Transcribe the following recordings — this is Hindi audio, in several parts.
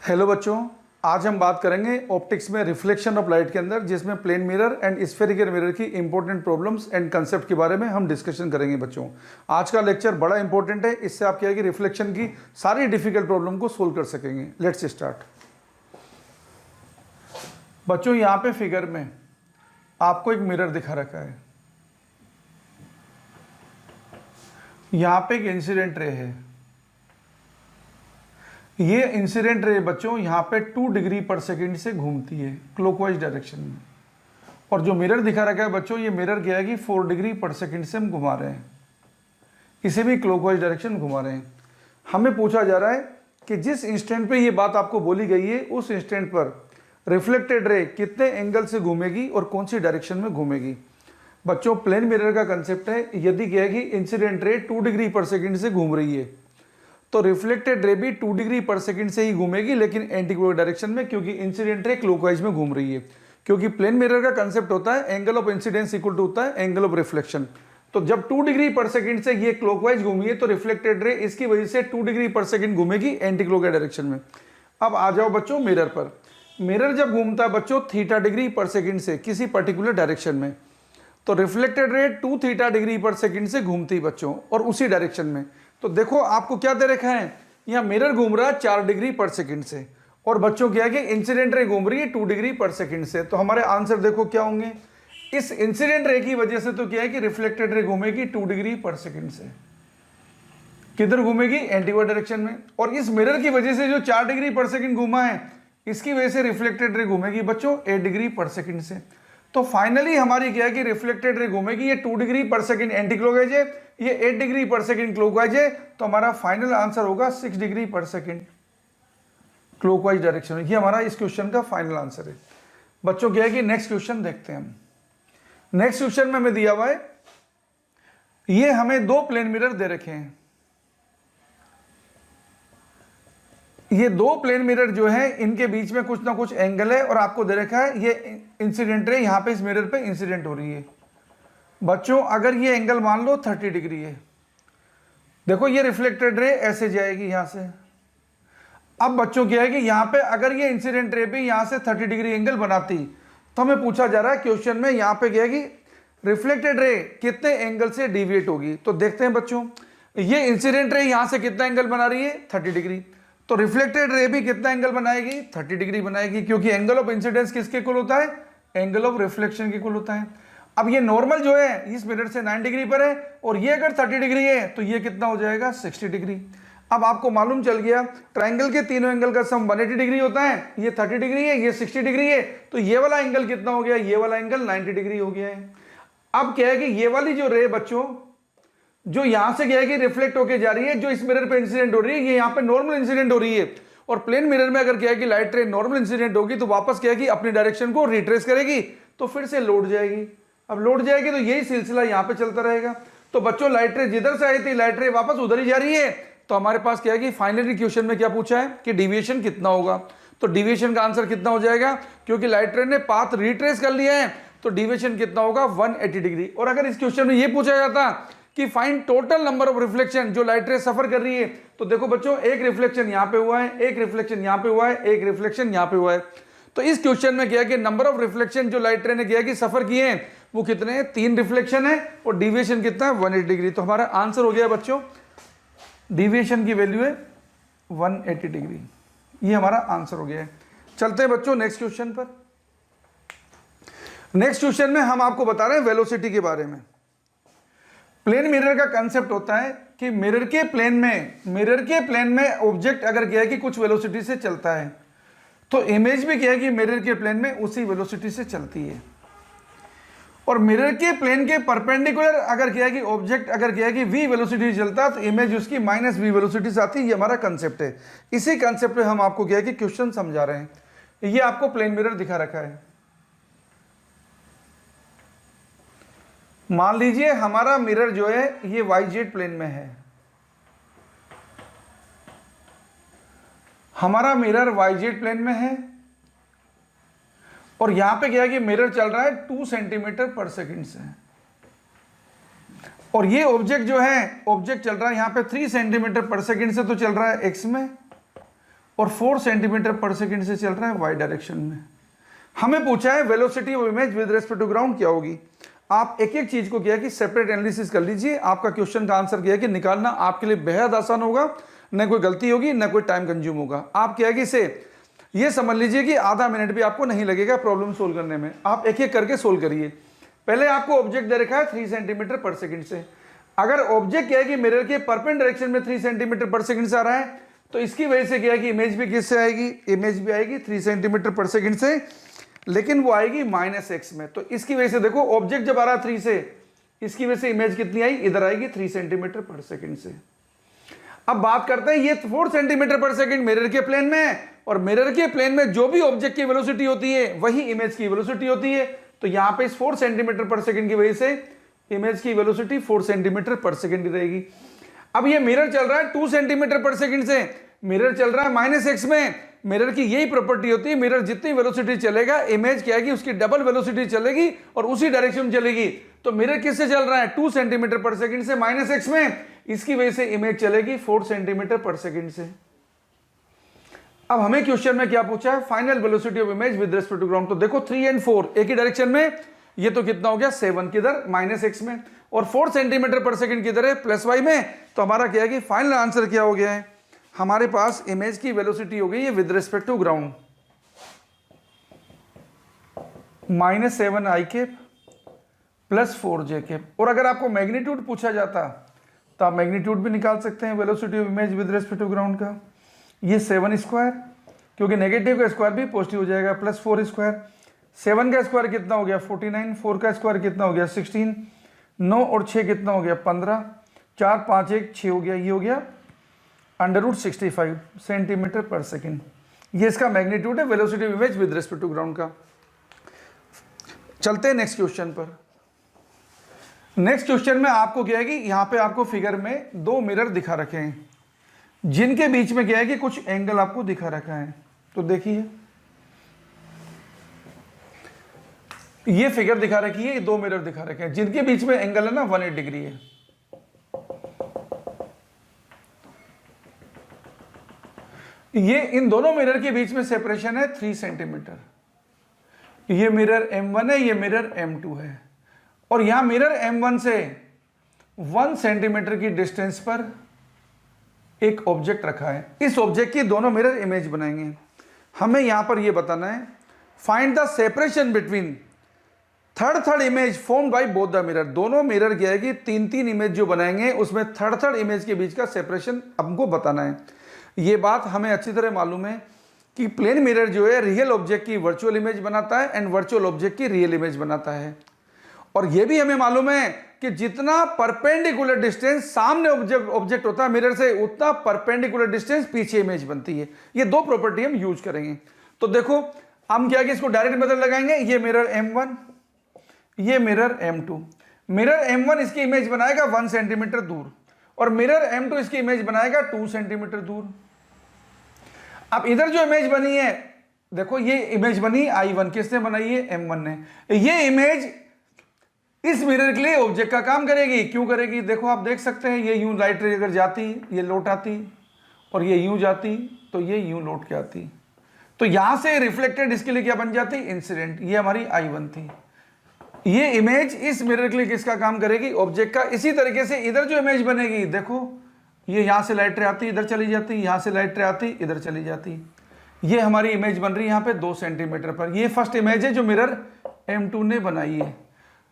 हेलो बच्चों, आज हम बात करेंगे ऑप्टिक्स में रिफ्लेक्शन ऑफ लाइट के अंदर, जिसमें plane mirror and spherical mirror की इंपॉर्टेंट प्रॉब्लम्स एंड कंसेप्ट के बारे में हम डिस्कशन करेंगे। बच्चों, आज का लेक्चर बड़ा इंपॉर्टेंट है। इससे आप क्या है कि रिफ्लेक्शन की सारी डिफिकल्ट प्रॉब्लम को सोल्व कर सकेंगे। Let's start. बच्चों, यहाँ पे फिगर में आपको एक मिरर दिखा रखा है। यहाँ पे एक इंसिडेंट रे है। ये इंसिडेंट रे बच्चों यहाँ पे 2 डिग्री पर सेकेंड से घूमती है क्लॉकवाइज डायरेक्शन में, और जो मिरर दिखा रखा है बच्चों, ये मिरर क्या है कि 4 डिग्री पर सेकेंड से हम घुमा रहे हैं, इसे भी क्लॉकवाइज डायरेक्शन घुमा रहे हैं। हमें पूछा जा रहा है कि जिस इंस्टेंट पे ये बात आपको बोली गई है, उस इंस्टेंट पर रिफ्लेक्टेड रे कितने एंगल से घूमेगी और कौन सी डायरेक्शन में घूमेगी। बच्चों, प्लेन मिरर का कंसेप्ट है, यदि क्या है कि इंसिडेंट रे 2 डिग्री पर सेकेंड से घूम रही है तो रिफ्लेक्टेड रे भी 2 डिग्री पर सेकंड से ही घूमेगी, लेकिन एंटी क्लॉक डायरेक्शन में, क्योंकि इंसिडेंट रे क्लॉकवाइज में घूम रही है। क्योंकि प्लेन मिरर का कंसेप्ट होता है angle of incidence equal to होता है एंगल ऑफ रिफ्लेक्शन। तो जब 2 डिग्री पर सेकंड से ये क्लॉकवाइज घूमी है तो रिफ्लेक्टेड रे इसकी वजह से 2 डिग्री पर सेकंड घूमेगी एंटी क्लॉक डायरेक्शन में। अब आ जाओ बच्चों मिरर पर। मिरर जब घूमता है बच्चों थीटा डिग्री पर सेकंड से किसी पर्टिकुलर डायरेक्शन में, तो रिफ्लेक्टेड रे 2 थीटा डिग्री पर सेकंड से घूमती बच्चों और उसी डायरेक्शन में। तो देखो आपको क्या दे रखा है, यहाँ मिरर घूम रहा है 4 डिग्री पर सेकंड से, और बच्चों क्या है कि इंसिडेंट रे घूम रही है 2 डिग्री पर सेकंड से। तो हमारे आंसर देखो क्या होंगे। इस इंसिडेंट रे की वजह से तो क्या है कि रिफ्लेक्टेड रे घूमेगी 2 डिग्री पर सेकंड से, किधर घूमेगी, एंटीवर्ड डायरेक्शन में। और इस मिरर की वजह से जो 4 डिग्री पर सेकंड घूमा है, इसकी वजह से रिफ्लेक्टेड रे घूमेगी बच्चों 8 डिग्री पर सेकंड से। तो फाइनली हमारी क्या है कि रिफ्लेक्टेड रे घूमेगी, ये 2 डिग्री पर सेकंड एंटी क्लॉकवाइज है, ये 8 डिग्री पर सेकंड क्लॉकवाइज है। तो हमारा फाइनल आंसर होगा 6 डिग्री पर सेकंड क्लॉकवाइज डायरेक्शन में। ये हमारा इस क्वेश्चन का फाइनल आंसर है। बच्चों क्या है कि नेक्स्ट क्वेश्चन देखते हैं हम। नेक्स्ट क्वेश्चन में हमें दिया हुआ है, ये हमें 2 प्लेन मिरर दे रखे हैं। ये 2 प्लेन मिरर जो है इनके बीच में कुछ ना कुछ एंगल है, और आपको दे रखा है ये इंसिडेंट रे यहां पे इस मिरर पे इंसिडेंट हो रही है। बच्चों अगर ये एंगल मान लो 30 डिग्री है, देखो ये रिफ्लेक्टेड रे ऐसे जाएगी यहां से। अब बच्चों क्या है कि यहां पे अगर ये इंसिडेंट रे भी यहां से 30 डिग्री एंगल बनाती, तो हमें पूछा जा रहा है क्वेश्चन में यहां पे क्या है कि रिफ्लेक्टेड रे कितने एंगल से डिविएट होगी। तो देखते हैं बच्चों, ये इंसिडेंट रे यहां से कितना एंगल बना रही है, 30 डिग्री। तो रिफ्लेक्टेड रे भी कितना एंगल बनाएगी, 30 डिग्री बनाएगी, क्योंकि एंगल ऑफ इंसिडेंस किसके इक्वल होता है, एंगल ऑफ रिफ्लेक्शन के इक्वल होता है। अब ये नॉर्मल जो है इस मिरर से 9 डिग्री पर है, और ये अगर 30 डिग्री है तो ये कितना हो जाएगा, 60 डिग्री। अब आपको मालूम चल गया ट्रायंगल के तीनों एंगल का सम 180 डिग्री होता है। ये 30 डिग्री है, ये 60 डिग्री है, तो ये वाला एंगल कितना हो गया, ये वाला एंगल 90 डिग्री हो गया है। अब क्या है कि ये वाली जो रे बच्चों जो यहां से क्या है कि रिफ्लेक्ट होके जा रही है, जो इस मिरर पे इंसिडेंट हो रही है, ये यहां पे नॉर्मल इंसिडेंट हो रही है। और प्लेन मिरर में अगर क्या है कि लाइट रे नॉर्मल इंसिडेंट होगी तो वापस क्या है कि अपनी डायरेक्शन को रिट्रेस करेगी, तो फिर से लौट जाएगी। अब लौट जाएगी तो यही सिलसिला यहां पे चलता रहेगा। तो बच्चों लाइट रे जिधर से आई थी लाइट रे वापस उधर ही जा रही है। तो हमारे पास क्या है कि फाइनली क्वेश्चन में क्या पूछा है कि डिविएशन कितना होगा। तो डिविएशन का आंसर कितना हो जाएगा, क्योंकि लाइट रे ने पाथ रिट्रेस कर लिया है, तो डिविएशन कितना होगा, 180 डिग्री। और अगर इस क्वेश्चन में यह पूछा जाता कि find total number of reflection जो लाइट रे सफर कर रही है, तो देखो बच्चों एक रिफ्लेक्शन यहां पे हुआ है, एक रिफ्लेक्शन यहां पे हुआ है, एक रिफ्लेक्शन यहां पे हुआ है। तो इस क्वेश्चन में क्या है कि नंबर ऑफ रिफ्लेक्शन जो लाइट रे ने किया कि सफर किए हैं वो कितने हैं, 3 रिफ्लेक्शन है, और डिविएशन कितना है, 180 डिग्री। तो हमारा आंसर हो गया बच्चों, डिविएशन की वैल्यू है 180 डिग्री। ये हमारा आंसर हो गया है। चलते हैं बच्चों नेक्स्ट क्वेश्चन पर। नेक्स्ट क्वेश्चन में हम आपको बता रहे हैं वेलोसिटी के बारे में। प्लेन मिरर का कंसेप्ट होता है कि मिरर के प्लेन में ऑब्जेक्ट अगर क्या है कि कुछ वेलोसिटी से चलता है, तो इमेज भी क्या है कि मिरर के प्लेन में उसी वेलोसिटी से चलती है। और मिरर के प्लेन के परपेंडिकुलर अगर क्या है कि ऑब्जेक्ट अगर क्या है कि v वेलोसिटी से चलता है, तो इमेज उसकी -v वेलोसिटी से आती है। ये हमारा कंसेप्ट है। इसी कंसेप्ट पे हम आपको क्या है कि क्वेश्चन समझा रहे हैं। ये आपको प्लेन मिरर दिखा रखा है। मान लीजिए हमारा मिरर जो है ये YZ प्लेन में है। हमारा मिरर YZ प्लेन में है, और यहां पे क्या है कि मिरर चल रहा है 2 सेंटीमीटर पर सेकंड से, और ये ऑब्जेक्ट जो है ऑब्जेक्ट चल रहा है यहां पे 3 सेंटीमीटर पर सेकंड से, तो चल रहा है x में, और 4 सेंटीमीटर पर सेकंड से चल रहा है वाई डायरेक्शन में। हमें पूछा है velocity of image with respect to ground क्या होगी। आप एक एक चीज को किया कि सेपरेट एनालिसिस कर लीजिए। आपका क्वेश्चन का आंसर किया कि निकालना आपके लिए बेहद आसान होगा, न कोई गलती होगी न कोई टाइम कंज्यूम होगा। आप क्या है कि इसे ये समझ लीजिए कि आधा मिनट भी आपको नहीं लगेगा प्रॉब्लम सोल्व करने में। आप एक एक करके सोल्व करिए। पहले आपको ऑब्जेक्ट दे रखा है 3 सेंटीमीटर पर सेकंड से। अगर ऑब्जेक्ट क्या है कि मिरर के परपेंडिकुलर डायरेक्शन में 3 सेंटीमीटर पर सेकंड से आ रहा है, तो इसकी वजह से क्या है कि इमेज भी किससे आएगी, इमेज भी आएगी 3 सेंटीमीटर पर सेकंड से, लेकिन वो आएगी -x में। तो इसकी वजह से देखो ऑब्जेक्ट जब आ रहा है 3 से, इसकी वजह से इमेज कितनी आई, इधर आएगी 3 सेंटीमीटर पर सेकंड से। अब बात करते हैं, ये 4 सेंटीमीटर पर सेकंड मिरर के प्लेन में है, और मिरर के प्लेन में जो भी ऑब्जेक्ट की वेलोसिटी होती है वही इमेज की वेलोसिटी होती है। तो यहां पे इस 4 सेंटीमीटर पर सेकंड की वजह से इमेज की वेलोसिटी 4 सेंटीमीटर पर सेकंड रहेगी। अब ये मिरर चल रहा है 2 सेंटीमीटर पर सेकंड से, मिरर चल रहा है -x में। मिरर की यही प्रॉपर्टी होती है, मिरर जितनी वेलोसिटी चलेगा इमेज क्या है कि उसकी डबल वेलोसिटी चलेगी और उसी डायरेक्शन में चलेगी। तो मिरर किससे चल रहा है, 2 सेंटीमीटर पर सेकंड से -x में, इसकी वजह से इमेज चलेगी 4 सेंटीमीटर पर सेकंड से। अब हमें क्वेश्चन में क्या पूछा है, final velocity of image with respect to ground. तो देखो 3 और 4 एक ही डायरेक्शन में, ये तो कितना हो गया 7 किधर -x में, और 4 सेंटीमीटर पर सेकंड किधर है +y में। तो हमारा क्या है कि फाइनल आंसर क्या हो गया है, हमारे पास इमेज की वेलोसिटी हो गई है with respect to ground -7i + 4j। और अगर आपको मैग्नीट्यूड पूछा जाता तो आप मैग्नीट्यूड भी निकाल सकते हैं velocity of image with respect to ground का। ये 7², क्योंकि नेगेटिव का स्क्वायर भी पॉजिटिव हो जाएगा, +4²। 7 का स्क्वायर कितना हो गया 49, 4 का स्क्वायर कितना हो गया 16, 9 और 6 कितना हो गया 15, 4 5 1 6 हो गया, ये हो गया √65 सेंटीमीटर पर सेकंड। ये इसका मैग्नीट्यूड है velocity of image with respect to ground का। चलते हैं नेक्स्ट क्वेश्चन पर। नेक्स्ट क्वेश्चन में आपको क्या है कि यहां पे आपको फिगर में 2 मिरर दिखा रखे हैं, जिनके बीच में क्या है कि कुछ एंगल आपको दिखा रखा है। तो देखिए ये फिगर दिखा रखी है, ये 2 मिरर दिखा रखे हैं जिनके बीच में एंगल है ना 180 डिग्री है। ये इन दोनों मिरर के बीच में सेपरेशन है 3 सेंटीमीटर। ये मिरर M1 है, ये मिरर M2 है, और यहां मिरर M1 से 1 सेंटीमीटर की डिस्टेंस पर एक ऑब्जेक्ट रखा है। इस ऑब्जेक्ट की दोनों मिरर इमेज बनाएंगे। हमें यहां पर यह बताना है, find the separation between third image formed by both the mirror. दोनों मिरर क्या है कि 3 इमेज जो बनाएंगे उसमें थर्ड इमेज के बीच का सेपरेशन हमको बताना है। ये बात हमें अच्छी तरह मालूम है कि प्लेन मिरर जो है रियल ऑब्जेक्ट की वर्चुअल इमेज बनाता है एंड वर्चुअल ऑब्जेक्ट की रियल इमेज बनाता है। और यह भी हमें मालूम है कि जितना परपेंडिकुलर डिस्टेंस सामने ऑब्जेक्ट होता है मिरर से, उतना परपेंडिकुलर डिस्टेंस पीछे इमेज बनती है। ये 2 प्रॉपर्टी हम यूज करेंगे। तो देखो हम क्या कि इसको डायरेक्ट मेथड लगाएंगे। ये मिरर M1, ये मिरर M2। मिरर M1 इसकी इमेज बनाएगा 1 सेंटीमीटर दूर, और मिरर M2 इसकी इमेज बनाएगा 2 सेंटीमीटर दूर। अब इधर जो इमेज बनी है, देखो ये इमेज बनी I1, किसने बनाई है, M1 ने। ये इमेज इस मिरर के लिए ऑब्जेक्ट का काम करेगी। क्यों करेगी, देखो आप देख सकते हैं, ये यूं लाइट रे अगर जाती, ये लौट आती, और ये यूं जाती तो ये यूं लौट के आती, तो यहां से रिफ्लेक्टेड इसके लिए क्या बन जाती, इंसिडेंट। ये हमारी I1 थी। ये इमेज इस मिरर के लिए किसका काम करेगी, ऑब्जेक्ट का। इसी तरीके से इधर जो इमेज बनेगी, देखो ये यहां से लाइट रे आती इधर चली जाती, यहां से लाइट रे आती इधर चली जाती। ये हमारी इमेज बन रही है यहां पे 2 सेंटीमीटर पर। ये फर्स्ट इमेज है जो मिरर M2 ने बनाई है।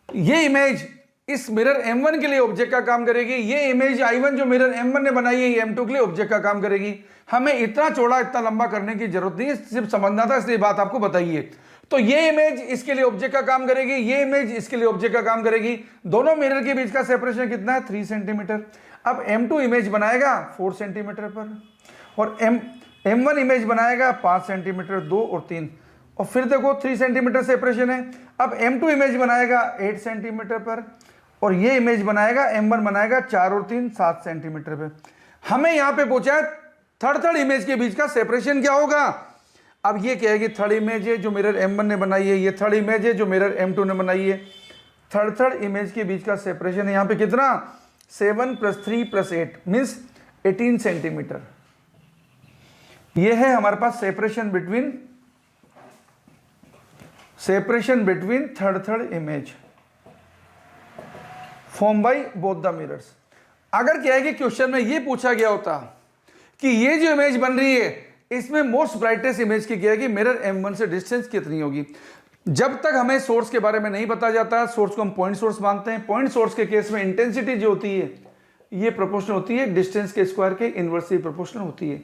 ये इमेज इस मिरर M1 के लिए ऑब्जेक्ट का काम करेगी। ये इमेज I1 जो मिरर M1 ने बनाई है, ये M2 के लिए ऑब्जेक्ट का काम करेगी। हमें इतना चौड़ा इतना लंबा करने की जरूरत नहीं है, सिर्फ समझना था, इसलिए बात आपको बताइए। तो ये इमेज इसके लिए ऑब्जेक्ट का काम करेगी, ये इमेज इसके लिए ऑब्जेक्ट का काम करेगी। दोनों मिरर के बीच का सेपरेशन कितना है, 3 सेंटीमीटर। अब M2 इमेज बनाएगा 4 सेंटीमीटर पर, और M1 इमेज बनाएगा 5 सेंटीमीटर, 2 और 3, और फिर देखो 3 सेंटीमीटर सेपरेशन है। अब M2 इमेज बनाएगा 8 सेंटीमीटर पर, और ये इमेज बनाएगा M1 बनाएगा 4 और 3 7 सेंटीमीटर पर। हमें यहां पे पूछा है थर्ड इमेज के बीच का सेपरेशन क्या होगा। अब ये क्या है कि थर्ड इमेज है जो मिरर M1 ने बनाई है, ये थर्ड इमेज है जो मिरर M2 ने बनाई है। थर्ड इमेज के बीच का सेपरेशन है यहाँ पे कितना, 7 + 3 + 8 मीन्स 18 सेंटीमीटर। ये है हमारे पास separation between third image form by both the mirrors. अगर क्या है कि क्वेश्चन में ये पूछा गया होता कि ये जो इमेज बन रही है इसमें मोस्ट ब्राइटेस्ट इमेज की क्या है कि मिरर M1 से डिस्टेंस कितनी होगी। जब तक हमें सोर्स के बारे में नहीं पता जाता, सोर्स को हम पॉइंट सोर्स मानते हैं। पॉइंट सोर्स के केस में इंटेंसिटी जो होती है ये प्रोपोर्शनल होती है डिस्टेंस के स्क्वायर के इनवर्सली प्रोपोर्शनल होती है।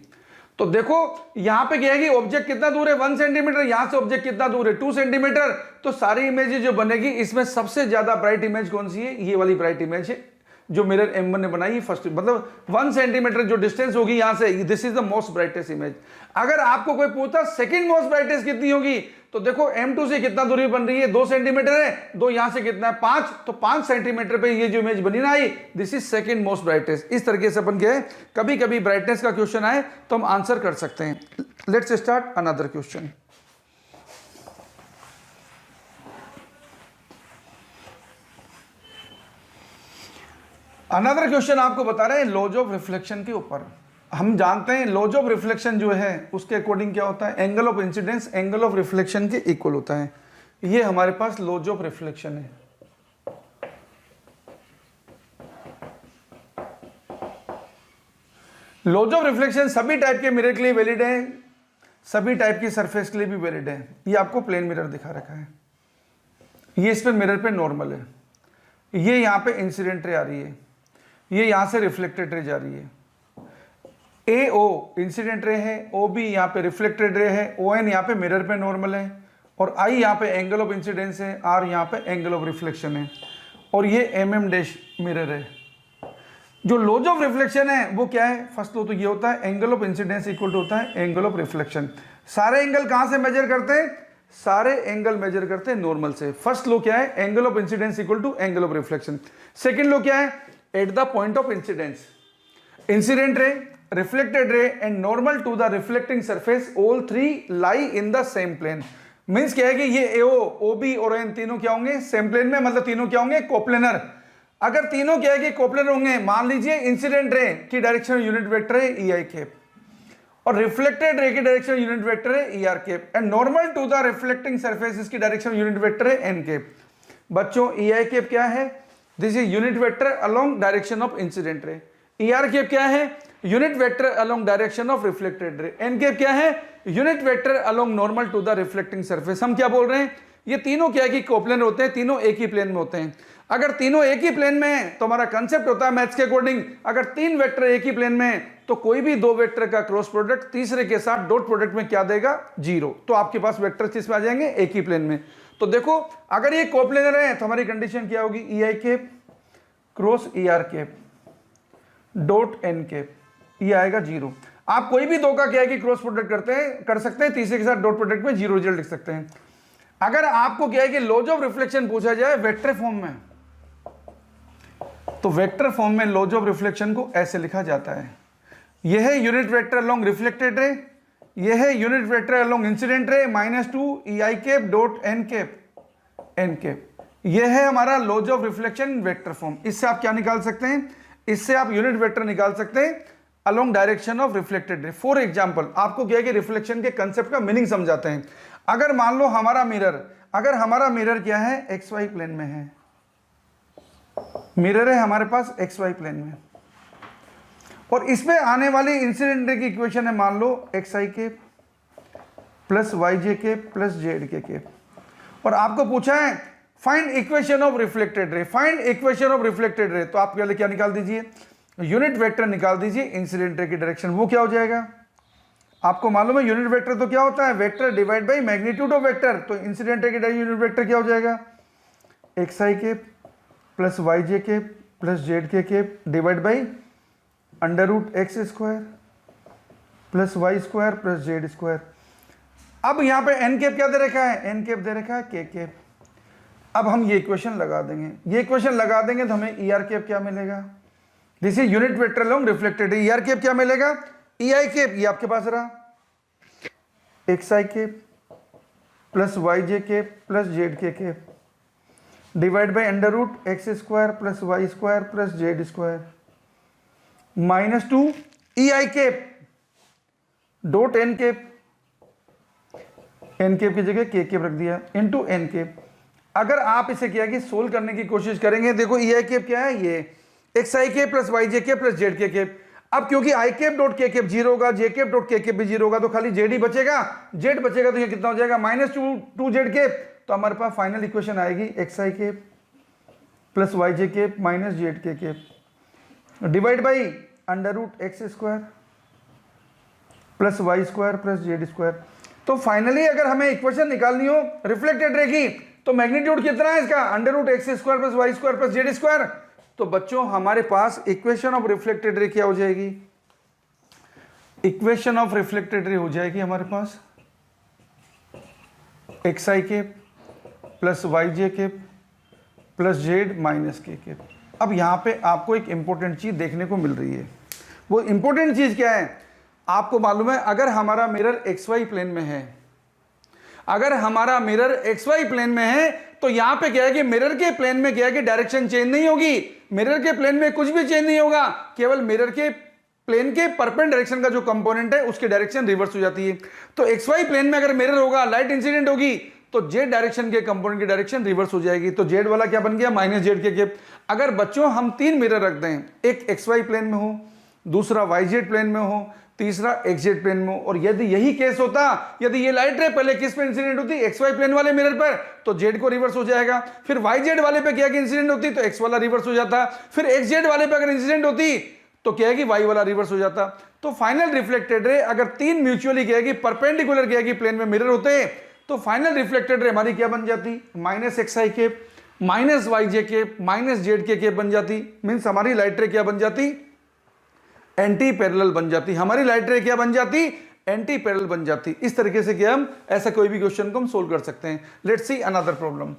तो देखो यहां पे क्या है कि ऑब्जेक्ट कितना दूर है 1 सेंटीमीटर, यहां से ऑब्जेक्ट कितना दूर है 2 सेंटीमीटर। तो सारी इमेज जो बनेगी इसमें सबसे ज्यादा ब्राइट इमेज कौन सी है, ये वाली ब्राइट इमेज है जो मिरर M1 ने बनाई फर्स्ट, मतलब 1 सेंटीमीटर जो डिस्टेंस होगी यहां से, this is the most brightest image. अगर आपको कोई पूछता सेकंड मोस्ट ब्राइटेस्ट कितनी होगी, तो देखो M2 से कितना दूरी बन रही है 2 सेंटीमीटर है, 2 यहां से कितना है 5, तो 5 सेंटीमीटर पे ये जो इमेज बनी ना आई, this is second most brightest. इस तरीके से अपन के कभी कभी ब्राइटनेस का क्वेश्चन आए तो हम आंसर कर सकते हैं। Let's start another question. Another question आपको बता रहे हैं लॉज ऑफ रिफ्लेक्शन के ऊपर। हम जानते हैं लॉज ऑफ रिफ्लेक्शन जो है उसके अकॉर्डिंग क्या होता है, angle of incidence angle of reflection के इक्वल होता है। ये हमारे पास लॉज ऑफ रिफ्लेक्शन है। लॉज ऑफ रिफ्लेक्शन सभी टाइप के मिरर के लिए वैलिड है, सभी टाइप की सरफेस के लिए भी वैलिड है। ये आपको प्लेन मिरर दिखा रखा है, ये इस पे मिरर पे नॉर्मल है, ये यहां पे इंसिडेंट रे आ रही है, ये यहां से रिफ्लेक्टेड रे जा रही है। AO इंसिडेंट रे है, OB यहां पे रिफ्लेक्टेड रे है, ON यहां पे मिरर पे नॉर्मल है, और I यहां पे एंगल ऑफ इंसिडेंस है, R यहां पे एंगल ऑफ रिफ्लेक्शन है, और ये MM डैश मिरर है। जो लॉज ऑफ रिफ्लेक्शन है वो क्या है, फर्स्ट लो तो ये होता है angle of incidence equal to होता है एंगल ऑफ रिफ्लेक्शन। सारे एंगल कहां से मेजर करते हैं, सारे एंगल मेजर करते हैं नॉर्मल से। फर्स्ट लो क्या है, angle of incidence equal to angle of reflection. Second law क्या है, at the point of incidence incident ray, reflected ray and normal to the reflecting surface all three lie in the same plane. Means क्या है कि ये AO OB और ON तीनों क्या होंगे सेम प्लेन में, मतलब तीनों क्या होंगे कोप्लेनर। अगर तीनों क्या है कि कोप्लेनर होंगे, मान लीजिए इंसिडेंट रे की डायरेक्शन यूनिट वेक्टर है EI कैप और रिफ्लेक्टेड रे की डायरेक्शन यूनिट वेक्टर है ER cap and normal to the reflecting surface इसकी डायरेक्शन यूनिट वेक्टर है N कैप। बच्चों EI कैप क्या है, this is unit vector along direction of incident ray. ER cap क्या है, unit vector along direction of reflected ray. N cap क्या है, unit vector along normal to the reflecting surface. हम क्या बोल रहे हैं, ये तीनों क्या है कि कोप्लेनर होते हैं, तीनों एक ही प्लेन में होते हैं। अगर तीनों एक ही प्लेन में है तो हमारा कंसेप्ट होता है मैथ्स के अकॉर्डिंग, अगर तीन वेक्टर एक ही प्लेन में है तो कोई भी दो वेक्टर का क्रॉस प्रोडक्ट तीसरे के साथ डॉट प्रोडक्ट में क्या देगा, 0। तो आपके पास वेक्टर किस में आ जाएंगे, एक ही प्लेन में। तो देखो अगर ये कोप्लेनर है तो हमारी कंडीशन क्या होगी, EI cap cross ER cap dot N cap, ये आएगा 0। आप कोई भी दो का क्या है कि क्रॉस प्रोडक्ट कर सकते हैं, तीसरे के साथ डॉट प्रोडक्ट में 0 रिजल्ट लिख सकते हैं। अगर आपको क्या है कि लॉज ऑफ रिफ्लेक्शन पूछा जाए वेक्टर फॉर्म में, तो वेक्टर फॉर्म में लॉज ऑफ रिफ्लेक्शन को ऐसे लिखा जाता है, यह है unit vector along reflected ray, यह है unit vector along incident ray -2 EI cap dot N cap. यह है हमारा laws of reflection vector form. इससे आप क्या निकाल सकते हैं, इससे आप यूनिट वेक्टर निकाल सकते हैं अलोंग डायरेक्शन ऑफ रिफ्लेक्टेड रे। फॉर एग्जांपल आपको क्या है कि रिफ्लेक्शन के कंसेप्ट का मीनिंग समझाते हैं। अगर मान लो हमारा मिरर क्या है, XY प्लेन में है, मिरर है हमारे पास XY प्लेन में, और इसमें आने वाली इंसिडेंट रे की इक्वेशन है मान लो XI cap plus YJ cap plus ZK cap, और आपको पूछा है फाइंड इक्वेशन ऑफ रिफ्लेक्टेड रे, फाइंड इक्वेशन ऑफ रिफ्लेक्टेड रे। तो आप पहले क्या निकाल दीजिए, यूनिट वेक्टर निकाल दीजिए इंसिडेंट रे की डायरेक्शन। वो क्या हो जाएगा, आपको मालूम है यूनिट वेक्टर तो क्या होता है, vector divide by magnitude of vector. तो इंसिडेंट रे की यूनिट वेक्टर क्या हो जाएगा, XI cap plus YJ cap plus ZK cap divide by √x square plus y square plus z square. अब यहां पे n कैप क्या दे रखा है, n कैप दे रखा है k कैप। अब हम ये इक्वेशन लगा देंगे, ये इक्वेशन लगा देंगे तो हमें ER कैप क्या मिलेगा, this is unit vector along reflected. ER cap क्या मिलेगा, EI कैप ये आपके पास रहा, XI cap plus YJ cap plus ZK cap divide by √x square plus y square plus z square -2 EI cap dot N cap, N cap की जगह के कैप रख दिया, इनटू एन कैप। अगर आप इसे क्या कि सोल्व करने की कोशिश करेंगे, देखो ये कैप क्या है, ये x i cap plus y j cap plus Z k cap. अब क्योंकि आई कैप डॉट के कैप जीरो होगा, जे कैप डॉट के कैप भी जीरो होगा, तो खाली जेड ही बचेगा। जेड बचेगा तो ये कितना हो जाएगा, माइनस टू जेड कैप। तो हमारे पास फाइनल इक्वेशन आएगी x i cap plus y j cap minus z k cap divide by under root x square plus y square plus z square. तो फाइनली अगर हमें इक्वेशन निकालनी हो रिफ्लेक्टेड रे की, तो मैग्नीट्यूड कितना है इसका, under root x square plus y square plus z square. तो बच्चों हमारे पास इक्वेशन ऑफ रिफ्लेक्टेड रे क्या हो जाएगी, इक्वेशन ऑफ रिफ्लेक्टेड रे हो जाएगी हमारे पास एक्स आई के प्लस वाई जे के प्लस जेड माइनस के कैप। अब यहां पे आपको एक इंपॉर्टेंट चीज देखने को मिल रही है। वो इंपॉर्टेंट चीज क्या है, आपको मालूम है अगर हमारा मिरर एक्स वाई प्लेन में है, अगर हमारा मिरर एक्स वाई प्लेन में है, तो यहां पे क्या है कि मिरर के प्लेन में क्या है कि डायरेक्शन चेंज नहीं होगी। मिरर के प्लेन में कुछ भी चेंज नहीं होगा, केवल मिरर के प्लेन के परपेंडिकुलर डायरेक्शन का जो कंपोनेंट है उसकी डायरेक्शन रिवर्स हो जाती है। तो एक्स वाई प्लेन में अगर मिरर होगा, लाइट इंसिडेंट होगी, तो जेड डायरेक्शन के कंपोनेंट की डायरेक्शन रिवर्स हो जाएगी। तो जेड वाला क्या बन गया, माइनस जेड के कैप। अगर बच्चों हम तीन मिरर रख दें, एक एक्स वाई प्लेन में हो, दूसरा वाई जेड प्लेन में हो, तीसरा एक्स जेड प्लेन में हो, और यदि यही केस होता, यदि ये लाइट रे पहले किस पे इंसिडेंट होती, एक्स वाई प्लेन वाले मिरर पर, तो जेड को रिवर्स हो जाएगा। फिर वाई जेड वाले पे क्या इंसिडेंट होती, तो एक्स वाला रिवर्स हो जाता। फिर एक्स जेड वाले पे अगर इंसिडेंट होती तो क्या है कि वाई वाला रिवर्स हो जाता। तो फाइनल रिफ्लेक्टेड रे अगर तीन म्यूचुअली क्या है कि परपेंडिकुलर क्या है कि प्लेन में मिरर होते, तो फाइनल रिफ्लेक्टेड रे हमारी क्या बन जाती, minus x i cap minus y j cap minus z k cap बन जाती। मीन्स हमारी लाइट रे क्या बन जाती, एंटी पैरेलल बन जाती। हमारी लाइट रे क्या बन जाती, एंटी पैरेलल बन जाती। इस तरीके से क्या हम ऐसा कोई भी क्वेश्चन को हम सोल्व कर सकते हैं। Let's see another problem.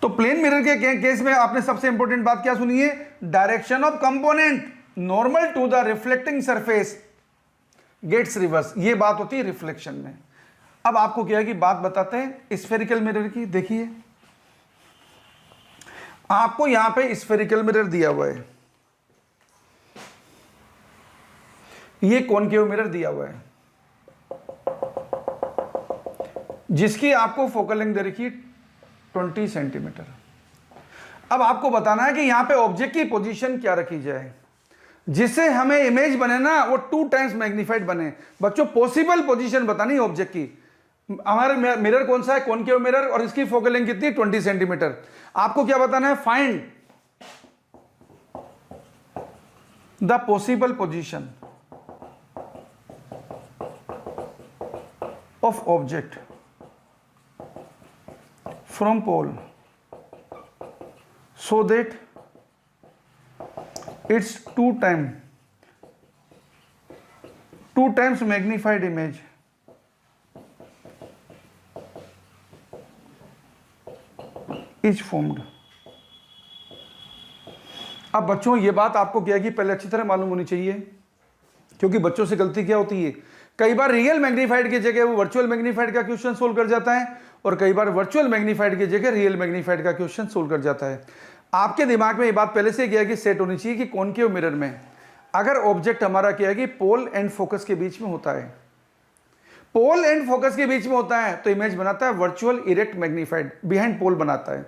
तो प्लेन मिरर के केस में आपने सबसे इंपॉर्टेंट बात क्या सुनी है, direction of component normal to the reflecting surface gets reverse. ये बात होती है रिफ्लेक्शन में। अब आपको क्या है कि बात बताते हैं स्फेरिकल मिरर की। देखिए आपको यहां पे स्फेरिकल मिरर दिया हुआ है, ये कॉनकेव मिरर दिया हुआ है, जिसकी आपको फोकल लेंथ दे रखी है 20 सेंटीमीटर। अब आपको बताना है कि यहां पे ऑब्जेक्ट की पोजीशन क्या रखी जाए जिससे हमें इमेज बने ना वो 2 टाइम्स मैग्नीफाइड बने। बच्चों पॉसिबल पोजीशन बतानी ऑब्जेक्ट की। हमारा मिरर कौन सा है, कॉनकेव मिरर, और इसकी फोकल लेंथ कितनी, 20 सेंटीमीटर। आपको क्या बताना है, find the possible position of object from pole so that its 2 times magnified image is formed। अब बच्चों ये बात आपको क्या है कि पहले अच्छी तरह मालूम होनी चाहिए, क्योंकि बच्चों से गलती क्या होती है, कई बार रियल मैग्नीफाइड की जगह वो वर्चुअल मैग्नीफाइड का क्वेश्चन सोल्व कर जाता है, और कई बार वर्चुअल मैग्नीफाइड की जगह रियल मैग्नीफाइड का क्वेश्चन सोल्व कर जाता है। आपके दिमाग में ये बात पहले से क्या है कि सेट होनी चाहिए कि कॉनकेव मिरर में अगर ऑब्जेक्ट हमारा क्या है कि पोल एंड फोकस के बीच में होता है, पोल एंड फोकस के बीच में होता है, तो इमेज बनाता है वर्चुअल इरेक्ट मैग्नीफाइड, बिहाइंड पोल बनाता है।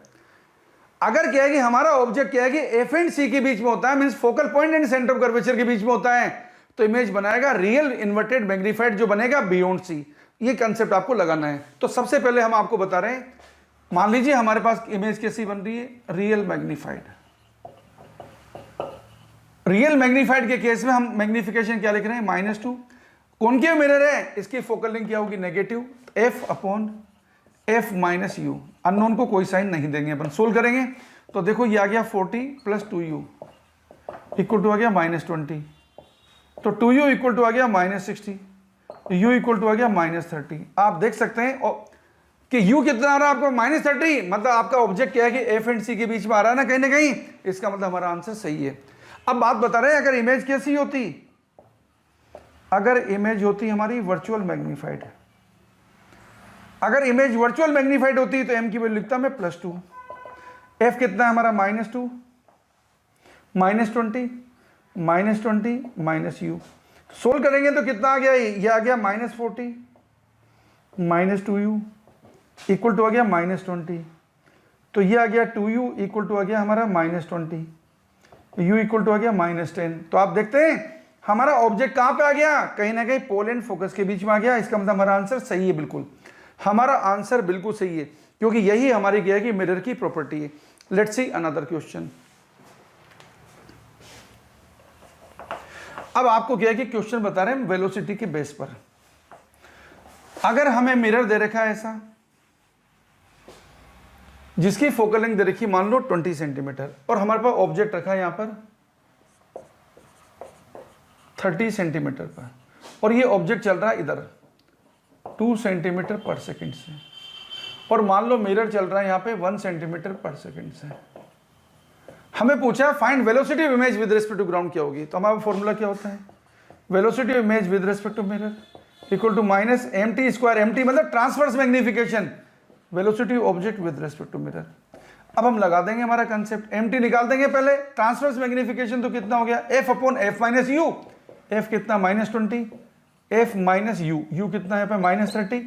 अगर क्या है कि हमारा ऑब्जेक्ट क्या है कि एफ एंड सी के बीच में होता है, means focal point and centre of curvature के बीच में होता है, तो इमेज बनाएगा रियल इन्वर्टेड मैग्नीफाइड जो बनेगा बियॉन्ड सी। ये कंसेप्ट आपको लगाना है। तो सबसे पहले हम आपको बता रहे हैं, मान लीजिए हमारे पास इमेज कैसी बन रही है, रियल मैग्नीफाइड। रियल मैग्नीफाइड के केस में हम मैग्निफिकेशन क्या लिख रहे हैं, -2। कॉनकेव मिरर है, इसकी फोकल लेंथ क्या होगी, नेगेटिव f/f - u। अननोन को कोई साइन नहीं देंगे, अपन सोल्व करेंगे। तो देखो ये आ गया 40 + 2u इक्वल टू आ गया -20, तो 2u इक्वल टू आ गया -60, u इक्वल टू आ गया -30। आप देख सकते हैं कि u कितना आ रहा है आपको, -30, मतलब आपका ऑब्जेक्ट क्या है कि f एंड c के बीच में आ रहा है ना कहीं ना कहीं, इसका मतलब हमारा आंसर सही है। अब बात बता रहे हैं अगर इमेज कैसी होती, अगर इमेज होती हमारी वर्चुअल मैग्नीफाइड, अगर इमेज वर्चुअल मैग्नीफाइड होती तो m की वैल्यू लिखता मैं +2, f कितना है हमारा -2 -20, -20 माइनस यू। सोल्व करेंगे तो कितना आ गया, ये आ गया -40 -2u इक्वल टू आ गया -20। तो ये आ गया 2u इक्वल टू आ गया हमारा -20, u इक्वल टू आ गया -10। तो आप देखते हैं हमारा ऑब्जेक्ट कहां पे आ गया, कहीं ना कहीं पोल एंड फोकस के बीच में आ गया। इसका मतलब हमारा आंसर सही है, बिल्कुल हमारा आंसर बिल्कुल सही है, क्योंकि यही हमारी क्या है कि मिरर की प्रॉपर्टी है। Let's see another question. अब आपको क्या है कि क्वेश्चन बता रहे हैं वेलोसिटी के बेस पर। अगर हमें मिरर दे रखा है ऐसा, जिसकी फोकल लेंथ दे रखी मान लो 20 सेंटीमीटर, और हमारे पास ऑब्जेक्ट रखा है यहां पर 30 सेंटीमीटर पर, और ये ऑब्जेक्ट चल रहा है इधर 2 सेंटीमीटर पर सेकंड से, और मान लो मिरर चल रहा है यहाँ पे 1 सेंटीमीटर पर सेकंड से। हमें पूछा find velocity of image with respect to ground क्या होगी, तो हमारा फॉर्मूला क्या होता है, velocity of image with respect to mirror equal to minus mt square, mt मतलब transverse magnification, velocity object with respect to mirror. अब हम लगा देंगे हमारा कंसेप्ट, mt निकाल देंगे पहले, ट्रांसवर्स मैग्निफिकेशन तो कितना हो गया f upon f minus you, f कितना -20, f माइनस यू, यू कितना है यहाँ पे -30,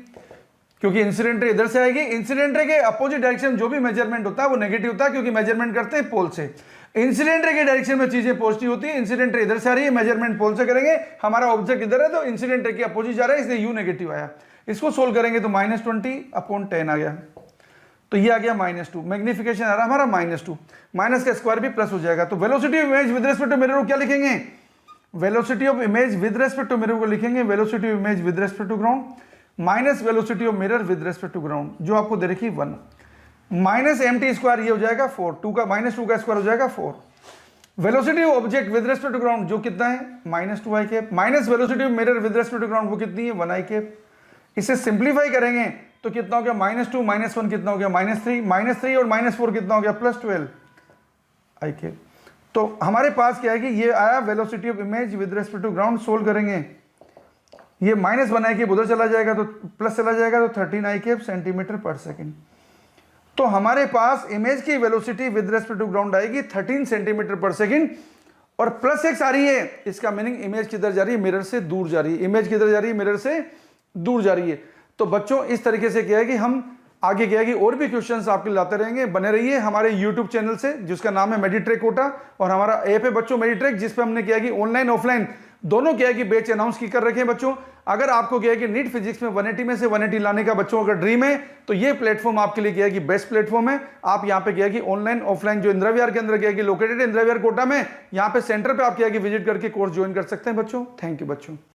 क्योंकि इंसिडेंट रे इधर से आएगी। इंसिडेंट रे के अपोजिट डायरेक्शन जो भी मेजरमेंट होता है वो नेगेटिव होता है, क्योंकि मेजरमेंट करते हैं पोल से। इंसिडेंट रे के डायरेक्शन में चीजें पॉजिटिव होती है, इंसिडेंट रे इधर से आ रही है, मेजरमेंट पोल से करेंगे, हमारा ऑब्जेक्ट इधर है तो इंसिडेंट रे के अपोजिट जा रहा है, इसलिए यू नेगेटिव आया। इसको सोल्व करेंगे तो -20 अपॉन 10 आ गया, तो ये आ गया -2, मैग्निफिकेशन आ रहा हमारा -2, माइनस का स्क्वायर भी प्लस हो जाएगा। तो velocity of image with respect to mirror को क्या लिखेंगे, velocity of image with respect to mirror को लिखेंगे velocity of image with respect to ground minus velocity of mirror with respect to ground, जो आपको दे रखी 1 माइनस mt स्क्वायर, ये हो जाएगा 4, 2 का -2 का स्क्वायर हो जाएगा 4। Velocity of object with respect to ground जो कितना है -2i cap, minus velocity of mirror with respect to ground वो कितनी है 1i कैप। इसे सिंप्लीफाई करेंगे तो कितना हो गया -2 -1 कितना हो गया -3 और -4 कितना हो गया +12 i कैप। तो हमारे पास क्या है कि ये आया velocity of image with respect to ground. Solve करेंगे, ये -1i कैप उधर चला जाएगा तो प्लस चला जाएगा तो 13i कैप सेंटीमीटर पर सेकंड। तो हमारे पास इमेज की velocity with respect to ground आएगी 13 सेंटीमीटर पर सेकंड, और +6 आ रही है। इसका मीनिंग इमेज किधर जा रही है, मिरर से दूर जा रही है, इमेज किधर जा रही है, मिरर से दूर जा रही है। तो बच्चों इस तरीके से क्या है कि हम आगे क्या है कि और भी क्वेश्चंस आपके लाते रहेंगे, बने रहिए हमारे YouTube चैनल से जिसका नाम है मेडिट्रेक कोटा, और हमारा ऐप है बच्चों मेडिट्रेक, जिस पे हमने क्या है कि ऑनलाइन ऑफलाइन दोनों क्या है कि बैच अनाउंस की कर रखे हैं बच्चों। अगर आपको क्या है कि नीट फिजिक्स में 180 में से 180 लाने का बच्चों अगर ड्रीम है तो ये प्लेटफॉर्म आपके लिए क्या है कि बेस्ट प्लेटफॉर्म है। आप यहाँ पे क्या है कि ऑनलाइन ऑफलाइन जो इंदिरा विहार के अंदर क्या है कि लोकेटेड इंदिरा विहार कोटा में, यहाँ पे सेंटर पे आप क्या है कि विजिट करके कोर्स ज्वाइन कर सकते हैं बच्चों। थैंक यू बच्चों।